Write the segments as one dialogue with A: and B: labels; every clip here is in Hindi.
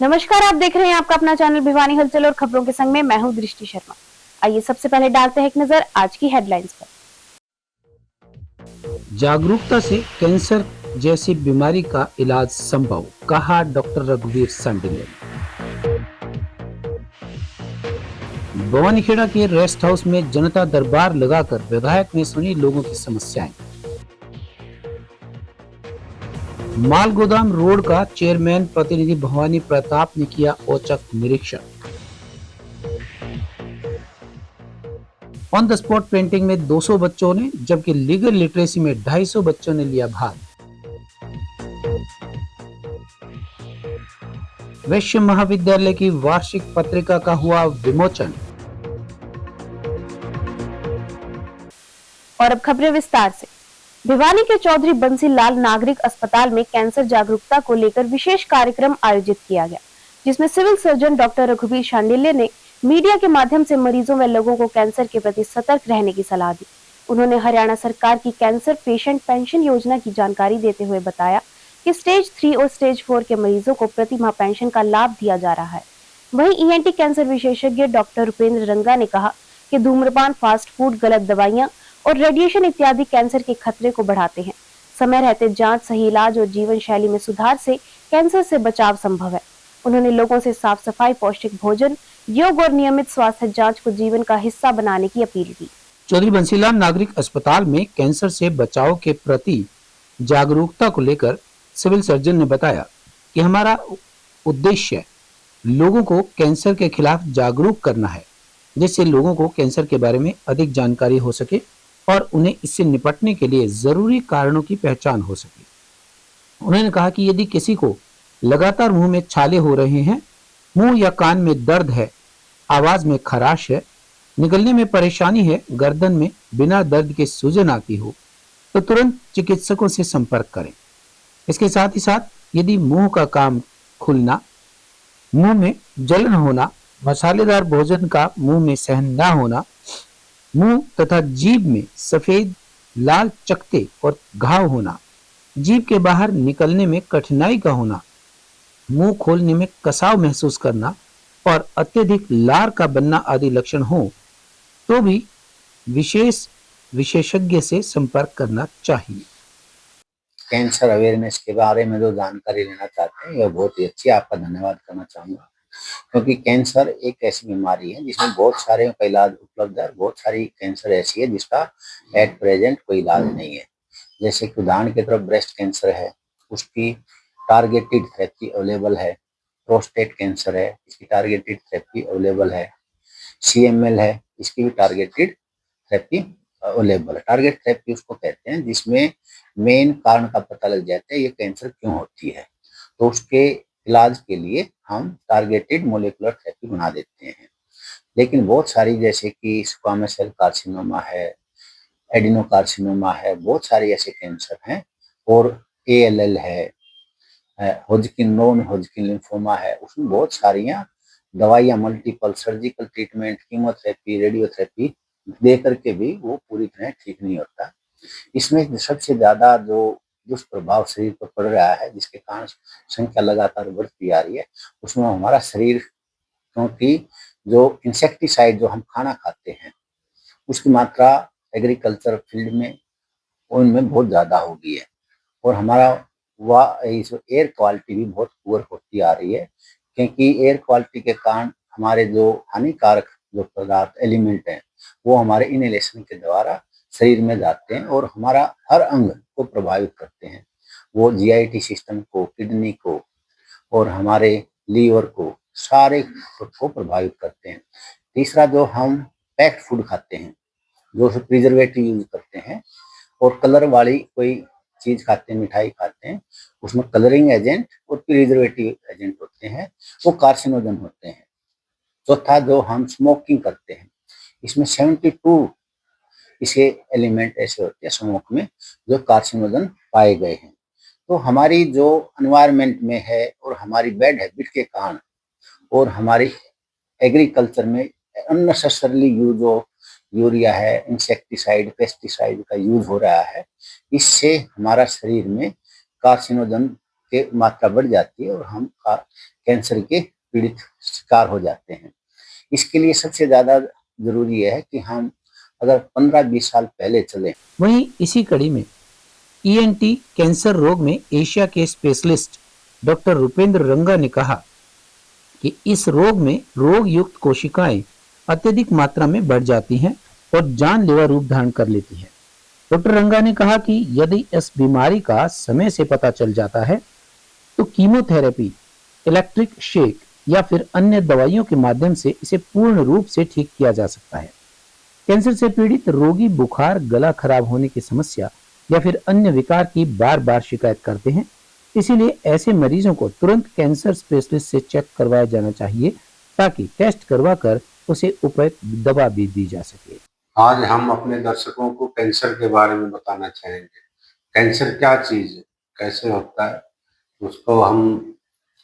A: नमस्कार, आप देख रहे हैं आपका अपना चैनल भिवानी हलचल और खबरों के संग में मैं हूं दृष्टि शर्मा। आइए सबसे पहले डालते हैं एक नजर आज की हेडलाइंस पर।
B: जागरूकता से कैंसर जैसी बीमारी का इलाज संभव, कहा डॉक्टर रघुवीर सांडिल्य। भवानीखेड़ा के रेस्ट हाउस में जनता दरबार लगाकर विधायक ने सुनी लोगों की समस्याएं। माल गोदाम रोड का चेयरमैन प्रतिनिधि भवानी प्रताप ने किया औचक निरीक्षण। ऑन द स्पॉट पेंटिंग में 200 बच्चों ने, जबकि लीगल लिटरेसी में 250 बच्चों ने लिया भाग। वैश्य महाविद्यालय की वार्षिक पत्रिका का हुआ विमोचन।
A: और अब खबरें विस्तार से। भिवानी के चौधरी बंसी लाल नागरिक अस्पताल में कैंसर जागरूकता को लेकर विशेष कार्यक्रम आयोजित किया गया, जिसमें सिविल सर्जन डॉक्टर रघुवीर सांडिल्य ने मीडिया के माध्यम से मरीजों व लोगों को कैंसर के प्रति सतर्क रहने की सलाह दी। उन्होंने हरियाणा सरकार की कैंसर पेशेंट पेंशन योजना की जानकारी देते हुए बताया कि स्टेज 3 और स्टेज 4 के मरीजों को प्रति माह पेंशन का लाभ दिया जा रहा है। वहीं ईएनटी कैंसर विशेषज्ञ डॉक्टर रुपेंद्र रंगा ने कहा कि धूम्रपान, फास्ट फूड, गलत दवाइयां और रेडिएशन इत्यादि कैंसर के खतरे को बढ़ाते हैं। समय रहते जांच, सही इलाज और जीवन शैली में सुधार से कैंसर से बचाव संभव है। उन्होंने लोगों से साफ सफाई, पौष्टिक भोजन, योग और नियमित स्वास्थ्य जांच को जीवन का हिस्सा बनाने की अपील की।
B: चौधरी बंसीलाल नागरिक अस्पताल में कैंसर से बचाव के प्रति जागरूकता को लेकर सिविल सर्जन ने बताया कि हमारा उद्देश्य लोगों को कैंसर के खिलाफ जागरूक करना है, जिससे लोगों को कैंसर के बारे में अधिक जानकारी हो सके और उन्हें इससे निपटने के लिए जरूरी कारणों की पहचान हो सके। उन्होंने कहा कि यदि किसी को लगातार मुंह में छाले हो रहे हैं, मुंह या कान में दर्द है, आवाज में खराश है, निगलने में परेशानी है, गर्दन में बिना दर्द के सूजन आती हो, तो तुरंत चिकित्सकों से संपर्क करें। इसके साथ ही साथ यदि मुंह का काम खुलना, मुंह में जलन होना, मसालेदार भोजन का मुंह में सहन न होना, मुंह तथा जीभ में सफेद लाल चकत्ते और घाव होना, जीभ के बाहर निकलने में कठिनाई का होना, मुंह खोलने में कसाव महसूस करना और अत्यधिक लार का बनना आदि लक्षण हो तो भी विशेषज्ञ से संपर्क करना चाहिए।
C: कैंसर अवेयरनेस के बारे में जो जानकारी लेना चाहते हैं, यह बहुत ही अच्छी, आपका धन्यवाद करना चाहूँगा, क्योंकि कैंसर एक ऐसी बीमारी है जिसमें बहुत सारे का इलाज उपलब्ध है। बहुत सारी कैंसर ऐसी है जिसका एट प्रेजेंट कोई इलाज नहीं है। जैसे कि उदाहरण की तरफ ब्रेस्ट कैंसर है, उसकी टारगेटेड थेरेपी अवेलेबल है। प्रोस्टेट कैंसर है, इसकी टारगेटेड थेरेपी अवेलेबल है। CML है, इसकी भी टारगेटेड थेरेपी अवेलेबल है। टारगेट थेरेपी उसको कहते हैं जिसमें मेन कारण का पता लग जाता है ये कैंसर क्यों होती है, तो उसके इलाज के लिए हम टारगेटेड मोलिकुलर थेरेपी बना देते हैं। लेकिन बहुत सारी, जैसे कि स्क्वामस सेल कार्सिनोमा है, एडिनोकार्सिनोमा है, बहुत सारी ऐसे कैंसर हैं, और ALL है, होजकिन नॉन होजकिन लिम्फोमा है, उसमें बहुत सारियां दवाइयां, multiple surgical treatment, chemotherapy, radiotherapy दे करके भी वो पूरी तरह ठीक नहीं होता। इसमें सबसे ज्यादा जो दुष्प्रभाव शरीर पर पड़ रहा है, जिसके कारण संख्या लगातार बढ़ती आ रही है, उसमें हमारा शरीर, क्योंकि जो इंसेक्टिसाइड जो हम खाना खाते हैं उसकी मात्रा एग्रीकल्चर फील्ड में उनमें बहुत ज्यादा हो गई है, और हमारा एयर क्वालिटी भी बहुत पुअर होती आ रही है, क्योंकि एयर क्वालिटी के कारण हमारे जो हानिकारक जो पदार्थ एलिमेंट हैं वो हमारे इनहेलेशन के द्वारा शरीर में जाते हैं और हमारा हर अंग को प्रभावित करते हैं। वो GIT सिस्टम को, किडनी को और हमारे लीवर को, सारे को प्रभावित करते हैं। तीसरा, जो हम पैक्ड फूड खाते हैं, जो प्रिजर्वेटिव यूज करते हैं और कलर वाली कोई चीज खाते हैं, मिठाई खाते हैं, उसमें कलरिंग एजेंट और प्रिजर्वेटिव एजेंट होते हैं, वो कार्सिनोजन होते हैं। चौथा, जो हम स्मोकिंग करते हैं, इसमें 72 इसे एलिमेंट ऐसे होते हैं स्मोक में जो कार्सिनोजन पाए गए हैं। तो हमारी जो एनवायरनमेंट में है और हमारी बैड हैबिट के कारण और हमारी एग्रीकल्चर में अननेसेसरली यूज ऑफ यूरिया है, इंसेक्टिसाइड, पेस्टिसाइड का यूज हो रहा है, इससे हमारा शरीर में कार्सिनोजन की मात्रा बढ़ जाती है और हम कैंसर के पीड़ित शिकार हो जाते हैं। इसके लिए सबसे ज़्यादा ज़रूरी है कि हम अगर 15-20 साल पहले चलें।
B: वहीं इसी कड़ी में ईएनटी कैंसर रोग में एशिया के स्पेशलिस्ट डॉक्टर रुपेंद्र रंगा ने कहा कि इस रोग में रोग युक्त कोशिकाएं अत्यधिक मात्रा में बढ़ जाती हैं और जानलेवा रूप धारण कर लेती हैं। डॉक्टर रंगा ने कहा कि यदि इस बीमारी का समय से पता चल जाता है तो कीमोथेरेपी, इलेक्ट्रिक शेक या फिर अन्य दवाइयों के माध्यम से इसे पूर्ण रूप से ठीक किया जा सकता है। कैंसर से पीड़ित रोगी बुखार, गला खराब होने की समस्या या फिर अन्य विकार की बार बार शिकायत करते हैं, इसीलिए ऐसे मरीजों को तुरंत कैंसर स्पेशलिस्ट से चेक करवाया जाना चाहिए ताकि टेस्ट करवाकर उसे उपयुक्त दवा भी दी जा सके।
D: आज हम अपने दर्शकों को कैंसर के बारे में बताना चाहेंगे। कैंसर क्या चीज़ है, कैसे होता है, उसको हम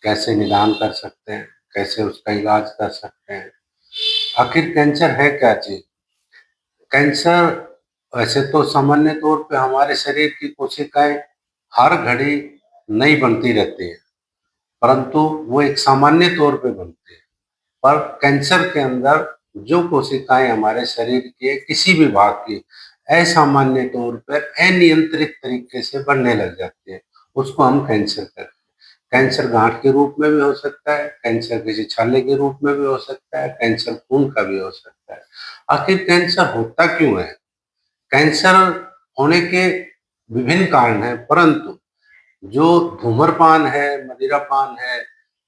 D: कैसे निदान कर सकते हैं, कैसे उसका इलाज कर सकते हैं, आखिर कैंसर है क्या चीज़। कैंसर वैसे तो सामान्य तौर पे हमारे शरीर की कोशिकाएं हर घड़ी नई बनती रहती है, परंतु वो एक सामान्य तौर पे बनती है। पर कैंसर के अंदर जो कोशिकाएं हमारे शरीर के किसी भी भाग की असामान्य तौर पर अनियंत्रित तरीके से बढ़ने लग जाती है, उसको हम कैंसर कहते हैं। कैंसर गांठ के रूप में भी हो सकता है, कैंसर किसी छाले के रूप में भी हो सकता है, कैंसर खून का भी हो सकता है। आखिर कैंसर होता क्यों है? कैंसर होने के विभिन्न कारण हैं, परंतु जो धूम्रपान है, मदिरापान है,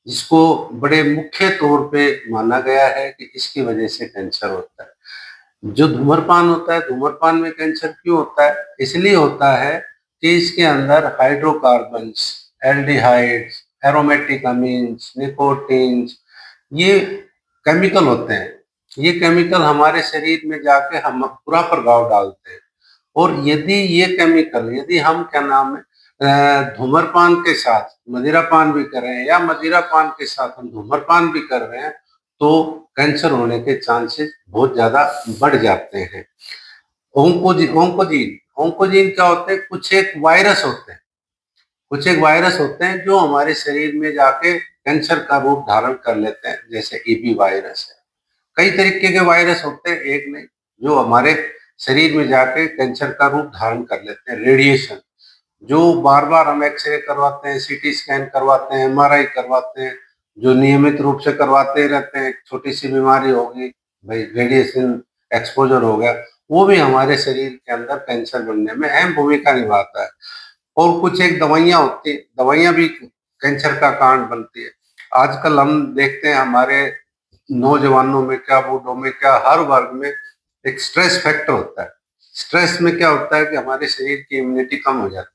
D: जिसको बड़े मुख्य तौर पे माना गया है कि इसकी वजह से कैंसर होता है। जो धूम्रपान होता है, धूम्रपान में कैंसर क्यों होता है? इसलिए होता है कि इसके अंदर हाइड्रोकार्बन्स, एल्डिहाइड्स, एरोमेटिक अमीन्स, निकोटीन्स, ये केमिकल होते हैं। ये केमिकल हमारे शरीर में जाके हम बुरा प्रभाव डालते हैं। और यदि ये केमिकल, यदि हम क्या नाम है धूम्रपान के साथ मदिरापान भी कर रहे हैं या मदिरापान के साथ हम धूम्रपान भी कर रहे हैं, तो कैंसर होने के चांसेस बहुत ज्यादा बढ़ जाते हैं। ओंकोजीन क्या होते हैं? कुछ एक वायरस होते हैं जो हमारे शरीर में जाके कैंसर का रूप धारण कर लेते हैं, जैसे ईबी वायरस है। कई तरीके के वायरस होते हैं, एक नहीं, जो हमारे शरीर में जाके कैंसर का रूप धारण कर लेते हैं। रेडिएशन, जो बार बार हम एक्सरे करवाते हैं, सीटी स्कैन करवाते हैं, एमआरआई करवाते हैं, जो नियमित रूप से करवाते रहते हैं। छोटी सी बीमारी होगी भाई, रेडिएशन एक्सपोजर हो गया, वो भी हमारे शरीर के अंदर कैंसर बनने में अहम भूमिका निभाता है। और कुछ एक दवाइयाँ होती है, दवाइयाँ भी कैंसर का कारण बनती है। आजकल हम देखते हैं हमारे नौजवानों में क्या, बूढ़ों में क्या, हर वर्ग में एक स्ट्रेस फैक्टर होता है। स्ट्रेस में क्या होता है कि हमारे शरीर की इम्यूनिटी कम हो जाती है।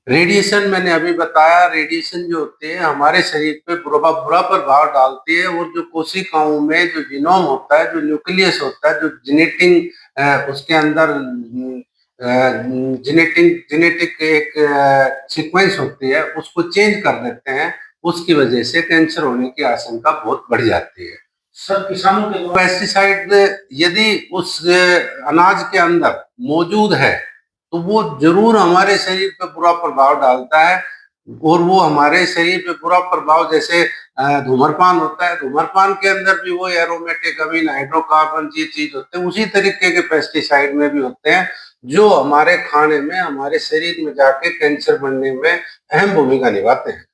D: रेडिएशन मैंने अभी बताया, रेडिएशन जो होते हैं हमारे शरीर पे बुरा प्रभाव डालती है। और जो कोशिकाओं में जो जीनोम होता है, जो न्यूक्लियस होता है, जो उसके अंदर जेनेटिक एक सीक्वेंस होती है, उसको चेंज कर देते हैं। उसकी वजह से कैंसर होने की आशंका बहुत बढ़ जाती है। सर, किसानों के पेस्टिसाइड यदि उस अनाज के अंदर मौजूद है तो वो जरूर हमारे शरीर पे बुरा प्रभाव डालता है। और वो हमारे शरीर पे बुरा प्रभाव, जैसे धूम्रपान होता है, धूम्रपान के अंदर भी वो एरोमेटिक अमीन, हाइड्रोकार्बन ये चीज होते हैं, उसी तरीके के पेस्टिसाइड में भी होते हैं, जो हमारे खाने में, हमारे शरीर में जाके कैंसर बनने में अहम भूमिका निभाते हैं।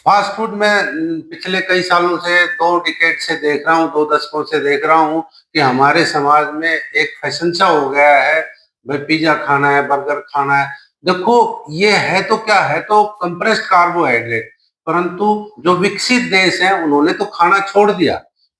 D: फास्ट फूड में पिछले कई सालों से, 2 डिकेड से देख रहा हूँ, 2 दशकों से देख रहा हूँ कि हमारे समाज में एक फैशन सा हो गया है, भाई पिज्जा खाना है, बर्गर खाना है। देखो, ये है तो क्या है, तो कंप्रेस्ड कार्बोहाइड्रेट, परंतु जो विकसित देश हैं उन्होंने तो खाना छोड़ दिया,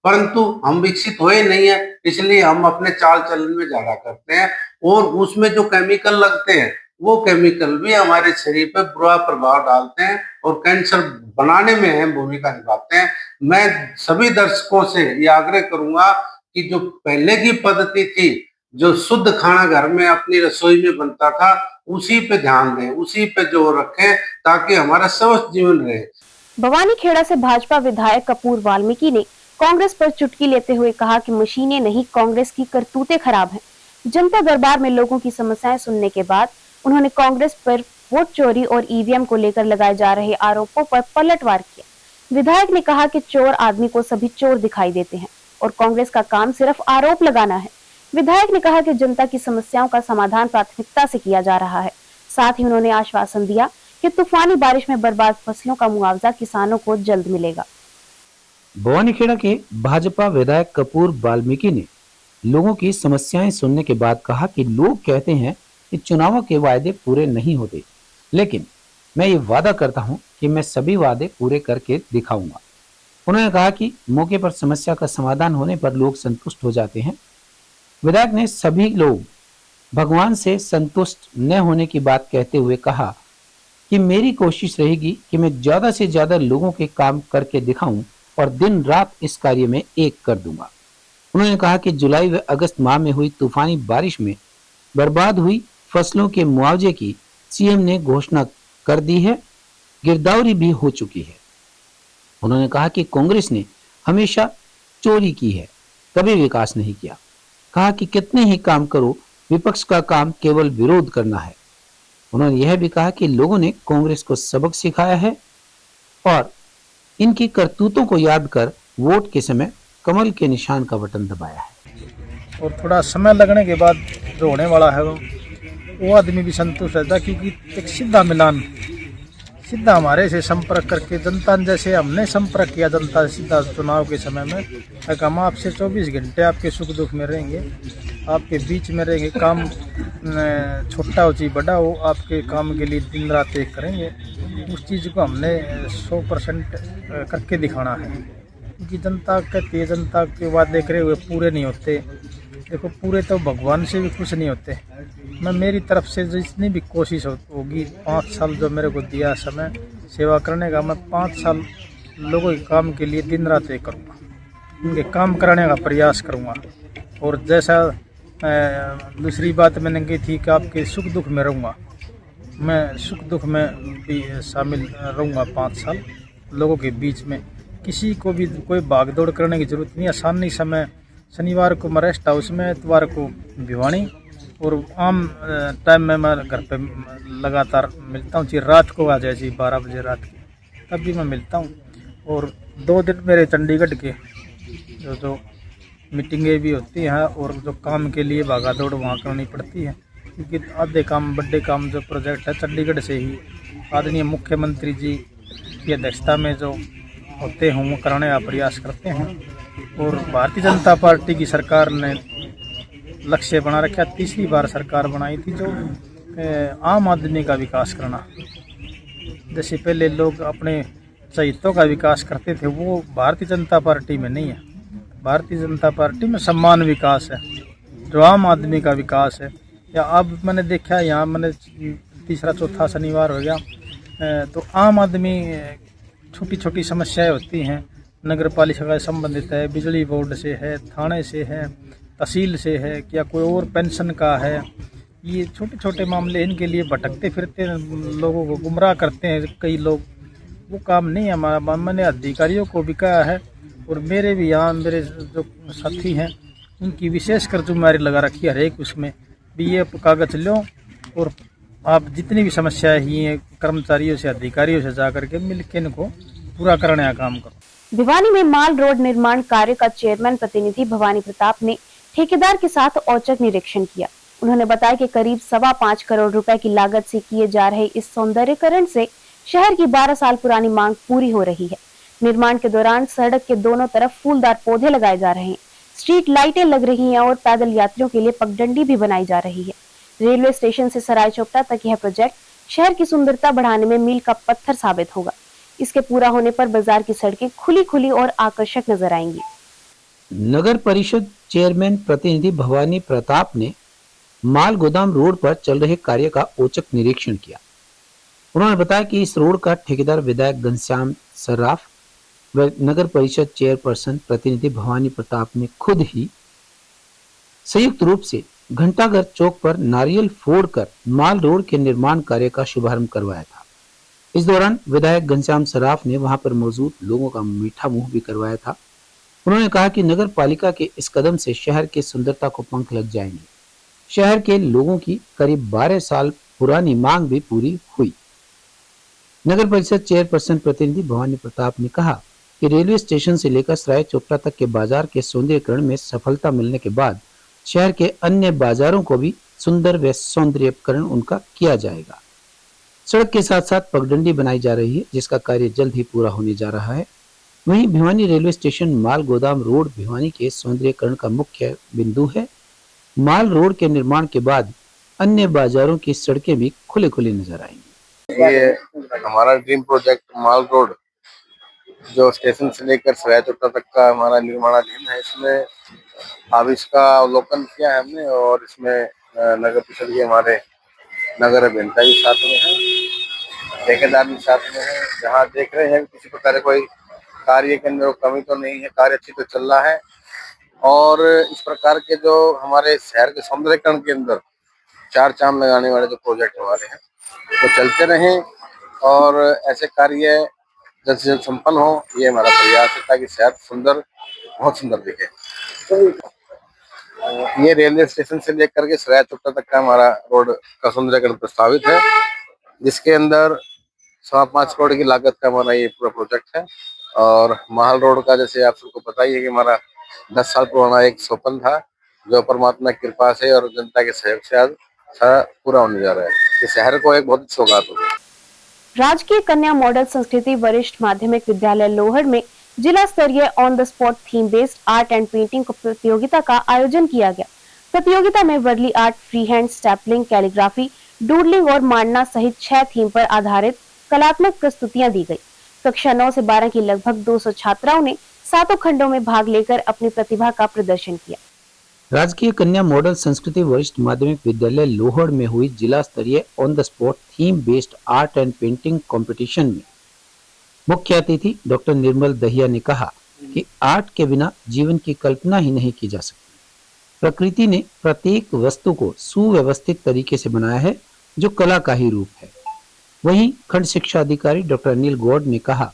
D: परंतु हम विकसित हुए नहीं है, इसलिए हम अपने चाल चलन में ज्यादा करते हैं। और उसमें जो केमिकल लगते हैं, वो केमिकल भी हमारे शरीर पर बुरा प्रभाव डालते हैं और कैंसर बनाने में अहम भूमिका निभाते हैं। मैं सभी दर्शकों से ये आग्रह करूंगा कि जो पहले की पद्धति थी, जो शुद्ध खाना घर में अपनी रसोई में बनता था, उसी पे ध्यान दें, उसी पे जोर रखें, ताकि हमारा स्वस्थ जीवन रहे।
A: भवानी खेड़ा से भाजपा विधायक कपूर वाल्मीकि ने कांग्रेस पर चुटकी लेते हुए कहा कि मशीनें नहीं, कांग्रेस की करतूतें खराब हैं। जनता दरबार में लोगों की समस्याएं सुनने के बाद उन्होंने कांग्रेस पर वोट चोरी और ईवीएम को लेकर लगाए जा रहे आरोपों पर पलटवार किया। विधायक ने कहा कि चोर आदमी को सभी चोर दिखाई देते हैं और कांग्रेस का काम सिर्फ आरोप लगाना है। विधायक ने कहा कि जनता की समस्याओं का समाधान प्राथमिकता से किया जा रहा है। साथ ही उन्होंने आश्वासन दिया कि तूफानी बारिश में बर्बाद फसलों का मुआवजा किसानों को जल्द मिलेगा।
B: भवानीखेड़ा के भाजपा विधायक कपूर वाल्मीकि ने लोगों की समस्याएं सुनने के बाद कहा कि लोग कहते हैं कि चुनावों के वायदे पूरे नहीं होते, लेकिन मैं ये वादा करता हूं कि मैं सभी वादे पूरे करके दिखाऊंगा। उन्होंने कहा कि मौके पर समस्या का समाधान होने पर लोग संतुष्ट हो जाते हैं। विधायक ने सभी लोग भगवान से संतुष्ट न होने की बात कहते हुए कहा कि मेरी कोशिश रहेगी कि मैं ज्यादा से ज्यादा लोगों के काम करके दिखाऊं और दिन रात इस कार्य में एक कर दूंगा। उन्होंने कहा कि जुलाई व अगस्त माह में हुई तूफानी बारिश में बर्बाद हुई फसलों के मुआवजे की सीएम ने घोषणा कर दी है, गिरदावरी भी हो चुकी है। उन्होंने कहा कि कांग्रेस ने हमेशा चोरी की है, कभी विकास नहीं किया। कहा कि कितने ही काम करो, विपक्ष का काम केवल विरोध करना है। उन्होंने यह भी कहा कि लोगों ने कांग्रेस को सबक सिखाया है और इनकी करतूतों को याद कर वोट के समय कमल के निशान का बटन दबाया है।
E: और थोड़ा समय लगने के बाद जो होने वाला है वो आदमी भी संतुष्ट रहता है, क्योंकि एक सीधा मिलान, सीधा हमारे से संपर्क करके जनता जैसे हमने संपर्क किया जनता से सीधा चुनाव के समय में, ताकि हम आपसे 24 घंटे आपके सुख दुख में रहेंगे, आपके बीच में रहेंगे। काम छोटा हो चाहे बड़ा हो, आपके काम के लिए दिन रात एक करेंगे। उस चीज़ को हमने 100% करके दिखाना है, क्योंकि जनता कहती है जनता के वादे करे हुए पूरे नहीं होते। देखो, पूरे तो भगवान से भी खुश नहीं होते। मैं मेरी तरफ से जितनी भी कोशिश होगी, 5 साल जो मेरे को दिया समय सेवा करने का, मैं 5 साल लोगों के काम के लिए दिन रात एक करूँगा, उनके काम कराने का प्रयास करूँगा। और जैसा दूसरी बात मैंने कही थी कि आपके सुख दुख में रहूँगा, मैं सुख दुख में भी शामिल रहूँगा 5 साल लोगों के बीच में। किसी को भी कोई भागदौड़ करने की जरूरत नहीं। आसानी समय शनिवार को मैं रेस्ट हाउस में, इतवार को भिवानी, और आम टाइम में मैं घर पे लगातार मिलता हूँ। चाहे रात को आ जाए, चाहे 12 बजे रात की, तब भी मैं मिलता हूँ। और 2 दिन मेरे चंडीगढ़ के जो मीटिंगें भी होती हैं और जो काम के लिए भागा दौड़ वहाँ करनी पड़ती है, क्योंकि आधे काम, बड़े काम जो प्रोजेक्ट है चंडीगढ़ से ही आदरणीय मुख्यमंत्री जी की अध्यक्षता में जो होते हैं वो कराने का प्रयास करते हैं। और भारतीय जनता पार्टी की सरकार ने लक्ष्य बना रखा, 3री बार सरकार बनाई थी, जो आम आदमी का विकास करना। जैसे पहले लोग अपने चहितों का विकास करते थे, वो भारतीय जनता पार्टी में नहीं है। भारतीय जनता पार्टी में सम्मान विकास है, जो आम आदमी का विकास है। या अब मैंने देखा, यहाँ मैंने 3रा 4था शनिवार हो गया, तो आम आदमी छोटी छोटी समस्याएं होती हैं, नगर पालिका से संबंधित है, बिजली बोर्ड से है, थाने से है, तहसील से है, या कोई और पेंशन का है। ये छोटे छोटे मामले, इनके लिए भटकते फिरते लोगों को गुमराह करते हैं कई लोग। वो काम नहीं है हमारा। मैंने अधिकारियों को भी कहा है, और मेरे भी यहाँ मेरे जो साथी हैं उनकी विशेषकर जिम्मेदारी लगा रखी है, हर एक उसमें भी ये कागज लो और आप जितनी भी समस्याएं ही हैं कर्मचारियों से, अधिकारियों से जाकर के मिलकर इनको पूरा करने का काम करो।
A: भिवानी में माल रोड निर्माण कार्य का चेयरमैन प्रतिनिधि भवानी प्रताप ने ठेकेदार के साथ औचक निरीक्षण किया। उन्होंने बताया कि करीब 5.25 करोड़ रुपए की लागत से किए जा रहे इस सौंदर्यीकरण से शहर की 12 साल पुरानी मांग पूरी हो रही है। निर्माण के दौरान सड़क के दोनों तरफ फूलदार पौधे लगाए जा रहे हैं, स्ट्रीट लाइटें लग रही हैं और पैदल यात्रियों के लिए पगडंडी भी बनाई जा रही है। रेलवे स्टेशन से सराय चौपटा तक यह प्रोजेक्ट शहर की सुंदरता बढ़ाने में मील का पत्थर साबित होगा। इसके पूरा होने पर बाजार की सड़कें खुली खुली और आकर्षक नजर आएंगी।
B: नगर परिषद चेयरमैन प्रतिनिधि भवानी प्रताप ने माल गोदाम रोड पर चल रहे कार्य का औचक निरीक्षण किया। उन्होंने बताया कि इस रोड का ठेकेदार विधायक घनश्याम सर्राफ व नगर परिषद चेयरपर्सन प्रतिनिधि भवानी प्रताप ने खुद ही संयुक्त रूप से घंटाघर चौक पर नारियल फोड़कर माल रोड के निर्माण कार्य का शुभारंभ करवाया था। इस दौरान विधायक घनश्याम सर्राफ ने वहां पर मौजूद लोगों का मीठा मुंह भी करवाया था। उन्होंने कहा कि नगर पालिका के इस कदम से शहर की सुंदरता को पंख लग जाएंगे। शहर के लोगों की करीब 12 साल पुरानी मांग भी पूरी हुई। नगर परिषद चेयरपर्सन प्रतिनिधि भवानी प्रताप ने कहा कि रेलवे स्टेशन से लेकर सराय चोपड़ा तक के बाजार के सौंदर्यीकरण में सफलता मिलने के बाद शहर के अन्य बाजारों को भी सुंदर व सौंदर्यीकरण उनका किया जाएगा। सड़क के साथ साथ पगडंडी बनाई जा रही है, जिसका कार्य जल्द ही पूरा होने जा रहा है। वहीं भिवानी रेलवे स्टेशन माल गोदाम रोड भिवानी के सौंदर्यीकरण का मुख्य बिंदु है। माल रोड के निर्माण के बाद अन्य बाजारों की सड़कें भी खुले खुले नजर आएंगी।
F: ये हमारा ड्रीम प्रोजेक्ट माल रोड जो स्टेशन से लेकर सराय चोपड़ा तक का हमारा निर्माणाधीन है, इसमें अब इसका अवलोकन किया है हमने और इसमें नगर परिषद के हमारे नगर अभियंता भी साथ में है, ठेकेदार भी साथ में है। जहाँ देख रहे हैं किसी प्रकार कोई कार्य के अंदर कमी तो नहीं है, कार्य अच्छी तो चल रहा है। और इस प्रकार के जो हमारे शहर के सौंदर्यीकरण के अंदर चार चांद लगाने वाले जो प्रोजेक्ट हमारे हैं वो चलते रहें और ऐसे कार्य जल्द से जल्द संपन्न हो, ये हमारा प्रयास है ताकि शहर सुंदर, बहुत सुंदर दिखे। ये रेलवे स्टेशन से लेकर के सराय चोपड़ा तक का हमारा रोड का सौंदर्यीकरण प्रस्तावित है, जिसके अंदर 5.25 करोड़ की लागत का हमारा ये पूरा प्रोजेक्ट है। और महल रोड का जैसे आप सबको पता ही है कि हमारा 10 साल पुराना एक स्वप्न था, जो परमात्मा की कृपा से और जनता के सहयोग से आज पूरा होने जा रहा है। इस शहर को एक बहुत सौगात होगी।
A: राजकीय कन्या मॉडल संस्कृति वरिष्ठ माध्यमिक विद्यालय लोहड़ में जिला स्तरीय on the spot theme based art and painting प्रतियोगिता का आयोजन किया गया। प्रतियोगिता में Warli art, free hand, stapling, calligraphy, doodling और मांडना सहित 6 थीम पर आधारित कलात्मक प्रस्तुतियां दी गई। कक्षा 9 से 12 की लगभग 200 छात्राओं ने 7 खंडों में भाग लेकर अपनी प्रतिभा का प्रदर्शन किया।
B: राजकीय कन्या मॉडल संस्कृति वरिष्ठ माध्यमिक विद्यालय लोहड़ में हुई जिला स्तरीय on the spot theme based art and painting competition में मुख्य अतिथि डॉक्टर निर्मल दहिया ने कहा कि आर्ट के बिना जीवन की कल्पना ही नहीं की जा सकती। प्रकृति ने प्रत्येक वस्तु को सुव्यवस्थित तरीके से बनाया है, जो कला का ही रूप है। वहीं खंड शिक्षा अधिकारी डॉक्टर अनिल गौड़ ने कहा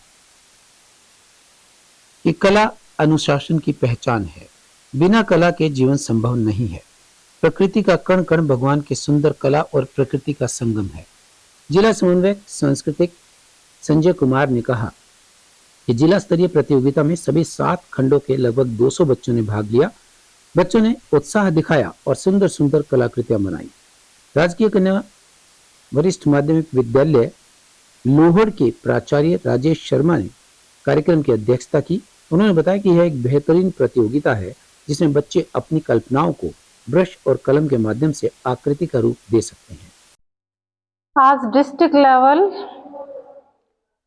B: कि कला अनुशासन की पहचान है, बिना कला के जीवन संभव नहीं है। प्रकृति का कण कण भगवान की सुंदर कला और प्रकृति का संगम है। जिला समन्वयक सांस्कृतिक संजय कुमार ने कहा कि जिला स्तरीय प्रतियोगिता में सभी 7 खंडों के लगभग 200 बच्चों ने भाग लिया। बच्चों ने उत्साह दिखाया और सुंदर सुंदर कलाकृतियां बनाई। राजकीय कन्या वरिष्ठ माध्यमिक विद्यालय लोहड़ के प्राचार्य राजेश शर्मा ने कार्यक्रम की अध्यक्षता की। उन्होंने बताया कि यह एक बेहतरीन प्रतियोगिता है, जिसमें बच्चे अपनी कल्पनाओं को ब्रश और कलम के माध्यम से आकृति का रूप दे सकते हैं।
G: आज district level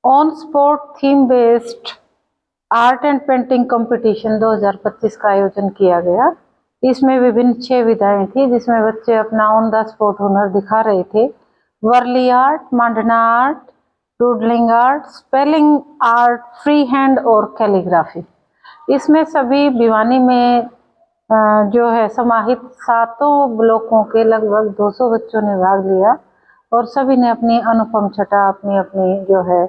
G: on spot theme based art and painting competition 2025 का आयोजन किया गया। इसमें विभिन्न 6 विधाएं थी, जिसमें बच्चे अपना ऑन द स्पॉट हुनर दिखा रहे थे। Warli art, Mandana art, doodling art, spelling art, free hand और कैलीग्राफी। इसमें सभी भिवानी में जो है समाहित 7 ब्लॉकों के लगभग 200 बच्चों ने भाग लिया और सभी ने अपनी अनुपम छटा अपनी अपनी जो है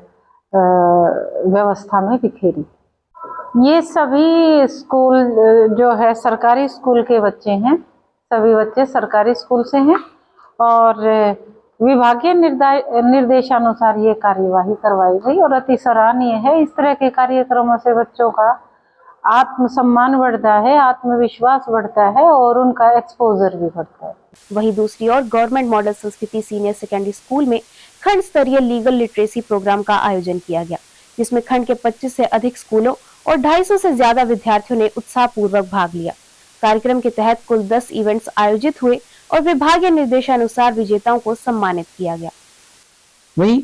G: व्यवस्था में बिखेरी। ये सभी स्कूल जो है सरकारी स्कूल के बच्चे हैं, सभी बच्चे सरकारी स्कूल से हैं और विभागीय निर्देशानुसार ये कार्यवाही करवाई गई और अति सराहनीय है। इस तरह के कार्यक्रमों से बच्चों का आत्मसम्मान बढ़ता है, आत्मविश्वास बढ़ता है और उनका एक्सपोजर भी बढ़ता है।
A: वहीं दूसरी ओर गवर्नमेंट मॉडल संस्कृति सीनियर सेकेंडरी स्कूल में खंड स्तरीय लीगल लिटरेसी प्रोग्राम का आयोजन किया गया, जिसमें खंड के 25 से अधिक स्कूलों और 250 से ज्यादा विद्यार्थियों ने उत्साहपूर्वक भाग लिया। कार्यक्रम के तहत कुल 10 इवेंट्स आयोजित हुए और विभागीय निर्देशानुसार विजेताओं को सम्मानित किया गया।
B: वहीं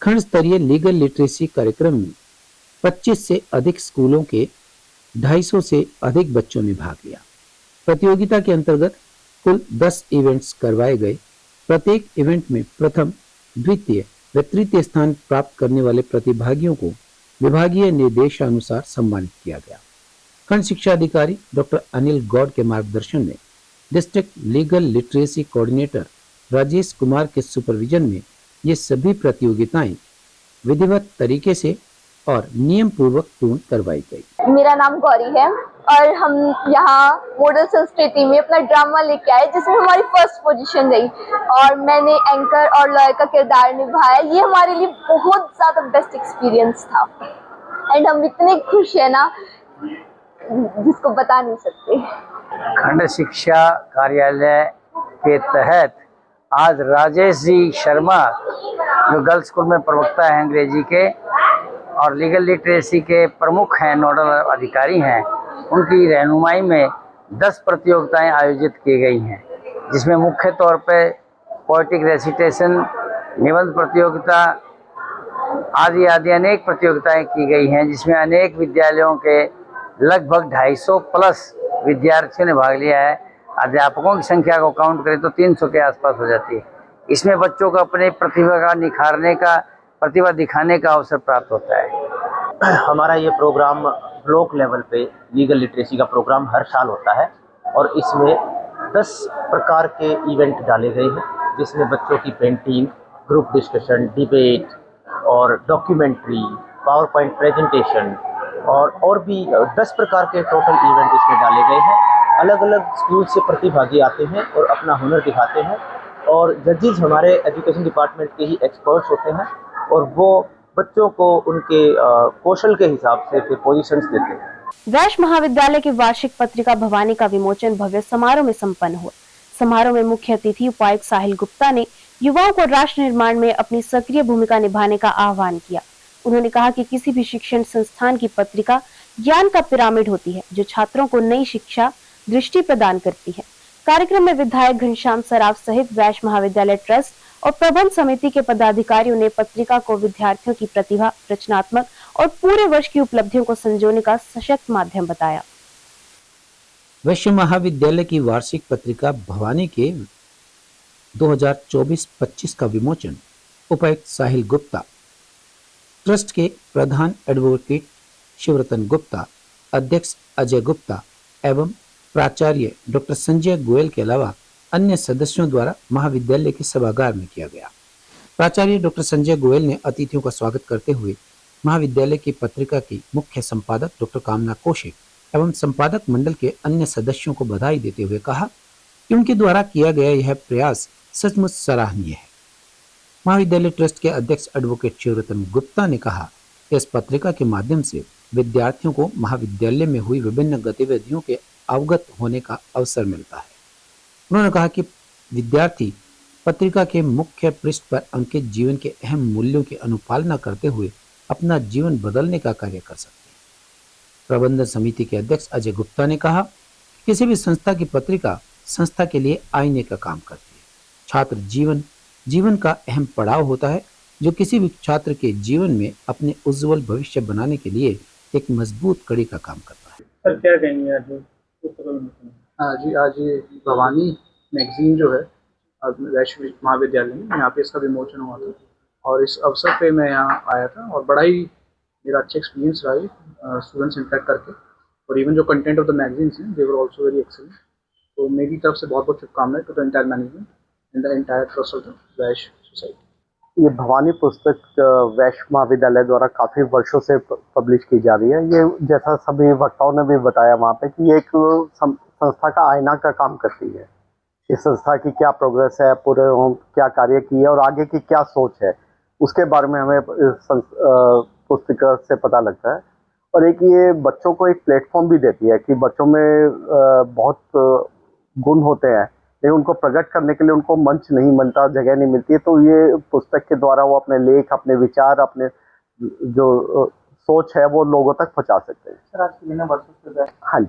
B: खंड स्तरीय लीगल लिटरेसी कार्यक्रम में 25 से अधिक स्कूलों के 250 से अधिक बच्चों ने भाग लिया। प्रतियोगिता के अंतर्गत कुल 10 इवेंट्स करवाए गए। प्रत्येक इवेंट में प्रथम, द्वितीय व तृतीय स्थान प्राप्त करने वाले प्रतिभागियों को विभागीय निर्देशानुसार सम्मानित किया गया। खंड शिक्षा अधिकारी डॉक्टर अनिल गौड़ के मार्गदर्शन में district legal literacy coordinator Rajesh Kumar के सुपरविजन में ये सभी प्रतियोगिताएं विधिवत तरीके से और नियम पूर्वक पूर्ण करवाई गई।
H: मेरा नाम गौरी है और हम यहाँ मॉडल संस्कृति में अपना ड्रामा लेके आए जिसमें हमारी फर्स्ट पोजीशन रही और मैंने एंकर और लॉयर का किरदार निभाया। ये हमारे लिए बहुत ज़्यादा बेस्ट एक्सपीरियंस था एंड हम इतने खुश है ना जिसको बता नहीं सकते।
I: खंड शिक्षा कार्यालय के तहत आज राजेश जी शर्मा जो गर्ल्स स्कूल में प्रवक्ता हैं अंग्रेजी के और लीगल लिटरेसी के प्रमुख हैं, नोडल अधिकारी हैं, उनकी रहनुमाई में 10 प्रतियोगिताएं आयोजित की गई हैं, जिसमें मुख्य तौर पे पोएटिक रेसिटेशन, निबंध प्रतियोगिता आदि अनेक प्रतियोगिताएं की गई हैं, जिसमें अनेक विद्यालयों के लगभग 250 प्लस विद्यार्थियों ने भाग लिया है। अध्यापकों की संख्या को काउंट करें तो 300 के आसपास हो जाती है। इसमें बच्चों को अपने प्रतिभा का निखारने का, प्रतिभा दिखाने का अवसर प्राप्त होता है।
J: हमारा ये प्रोग्राम ब्लॉक लेवल पे लीगल लिटरेसी का प्रोग्राम हर साल होता है और इसमें 10 प्रकार के इवेंट डाले गए हैं, जिसमें बच्चों की पेंटिंग, ग्रुप डिस्कशन, डिबेट और डॉक्यूमेंट्री, पावर पॉइंट प्रेजेंटेशन और भी 10 प्रकार के टोटल इवेंट इसमें डाले गए हैं। अलग अलग स्कूल से प्रतिभागी आते हैं और अपना हुनर दिखाते हैं और जजेस हमारे एजुकेशन डिपार्टमेंट के ही एक्सपर्ट्स होते हैं और वो बच्चों को उनके कौशल के हिसाब से फिर पोजीशंस देते हैं।
A: वैश्य महाविद्यालय की वार्षिक पत्रिका भवानी का विमोचन भव्य समारोह में संपन्न हुआ। समारोह में मुख्य अतिथि उपायुक्त साहिल गुप्ता ने युवाओं को राष्ट्र निर्माण में अपनी सक्रिय भूमिका निभाने का आह्वान किया। उन्होंने कहा कि किसी भी शिक्षण संस्थान की पत्रिका ज्ञान का पिरामिड होती है, जो छात्रों को नई शिक्षा दृष्टि प्रदान करती है। कार्यक्रम में विधायक घनश्याम सराफ सहित वैश्य महाविद्यालय ट्रस्ट और प्रबंध समिति के पदाधिकारियों ने पत्रिका को विद्यार्थियों की प्रतिभा, रचनात्मक और पूरे वर्ष की उपलब्धियों को संजोने का सशक्त माध्यम बताया।
B: वैश्य महाविद्यालय की वार्षिक पत्रिका भवानी के 2024-25 का विमोचन उपायुक्त साहिल गुप्ता, ट्रस्ट के प्रधान एडवोकेट शिवरतन गुप्ता, अध्यक्ष अजय गुप्ता एवं प्राचार्य डॉक्टर संजय गोयल के अलावा अन्य सदस्यों द्वारा महाविद्यालय के सभागार में किया गया। प्राचार्य डॉक्टर संजय गोयल ने अतिथियों का स्वागत करते हुए महाविद्यालय की पत्रिका की मुख्य संपादक डॉक्टर कामना कौशिक एवं संपादक मंडल के अन्य सदस्यों को बधाई देते हुए कहा कि उनके द्वारा किया गया यह प्रयास सचमुच सराहनीय है। महाविद्यालय ट्रस्ट के अध्यक्ष एडवोकेट शिवरतन गुप्ता ने कहा कि इस पत्रिका के माध्यम से विद्यार्थियों को महाविद्यालय में हुई विभिन्न गतिविधियों के अवगत होने का अवसर मिलता है। उन्होंने कहा कि विद्यार्थी पत्रिका के मुख्य पृष्ठ पर अंकित जीवन के अहम मूल्यों की अनुपालना करते हुए अपना जीवन बदलने का कार्य कर सकते हैं। प्रबंधन समिति के अध्यक्ष अजय गुप्ता ने कहा, किसी भी संस्था की पत्रिका संस्था के लिए आईने का काम करती है। छात्र जीवन का अहम पड़ाव होता है, जो किसी भी छात्र के जीवन में अपने उज्जवल भविष्य बनाने के लिए एक मजबूत कड़ी का काम करता है।
K: सर क्या कहेंगे आज? जी आज ये भवानी मैगजीन जो है वैश्य महाविद्यालय में यहाँ पे इसका विमोचन हुआ था और इस अवसर पे मैं यहाँ आया था और बड़ा ही मेरा अच्छा एक्सपीरियंस रहा है स्टूडेंट्स इंटरेक्ट करके और इवन जो कंटेंट ऑफ द मैगजीन्स हैं they were also very excellent. तो मेरी तरफ से बहुत बहुत शुभकामनाएं to the entire management and the entire trust of the Vaishya society.
F: ये भवानी पुस्तक वैश्य महाविद्यालय द्वारा काफ़ी वर्षों से पब्लिश की जा रही है। ये जैसा सभी वक्ताओं ने भी बताया वहाँ पे कि ये एक संस्था का आईना का काम करती है। इस संस्था की क्या प्रोग्रेस है, पूरे क्या कार्य की है और आगे की क्या सोच है, उसके बारे में हमें पुस्तक से पता लगता है। और एक ये बच्चों को एक प्लेटफॉर्म भी देती है कि बच्चों में बहुत गुण होते हैं लेकिन उनको प्रकट करने के लिए उनको मंच नहीं मिलता, जगह नहीं मिलती है। तो ये पुस्तक के द्वारा वो अपने लेख, अपने विचार, अपने जो सोच है वो लोगों तक पहुंचा सकते हैं।
K: सर आज कितने वर्षों से?
F: हाँ जी,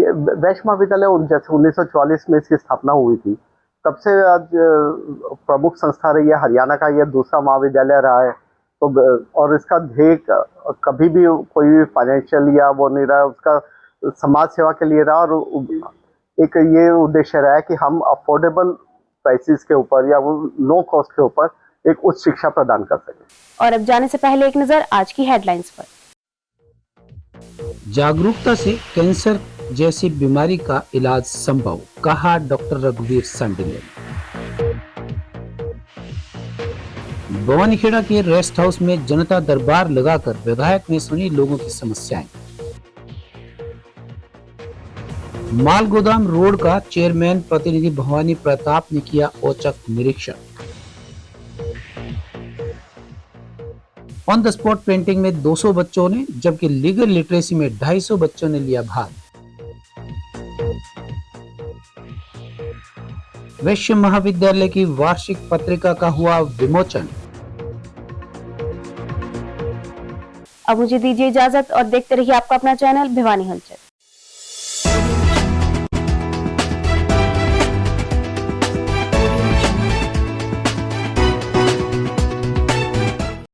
F: ये वैश्य महाविद्यालय जैसे 1944 में इसकी स्थापना हुई थी, तब से आज प्रमुख संस्था रही है। हरियाणा का ये दूसरा महाविद्यालय रहा है। तो और इसका ध्येय कभी भी कोई भी फाइनेंशियल या वो नहीं रहा, उसका समाज सेवा के लिए रहा और एक ये उद्देश्य रहा है कि हम अफोर्डेबल प्राइसेस के ऊपर या वो लो कॉस्ट के ऊपर एक उच्च शिक्षा प्रदान कर सकें।
A: और अब जाने से पहले एक नजर आज की हेडलाइंस पर।
B: जागरूकता से कैंसर जैसी बीमारी का इलाज संभव, कहा डॉक्टर रघुवीर शांडिल्य। भवानीखेड़ा के रेस्ट हाउस में जनता दरबार लगाकर विधायक ने सुनी लोगों की समस्याएं। माल गोदाम रोड का चेयरमैन प्रतिनिधि भवानी प्रताप ने किया औचक निरीक्षण। ऑन द स्पॉट पेंटिंग में 200 बच्चों ने, जबकि लीगल लिटरेसी में 250 बच्चों ने लिया भाग। वैश्य महाविद्यालय की वार्षिक पत्रिका का हुआ विमोचन।
A: अब मुझे दीजिए इजाजत और देखते रहिए आपका अपना चैनल भिवानी हलचल।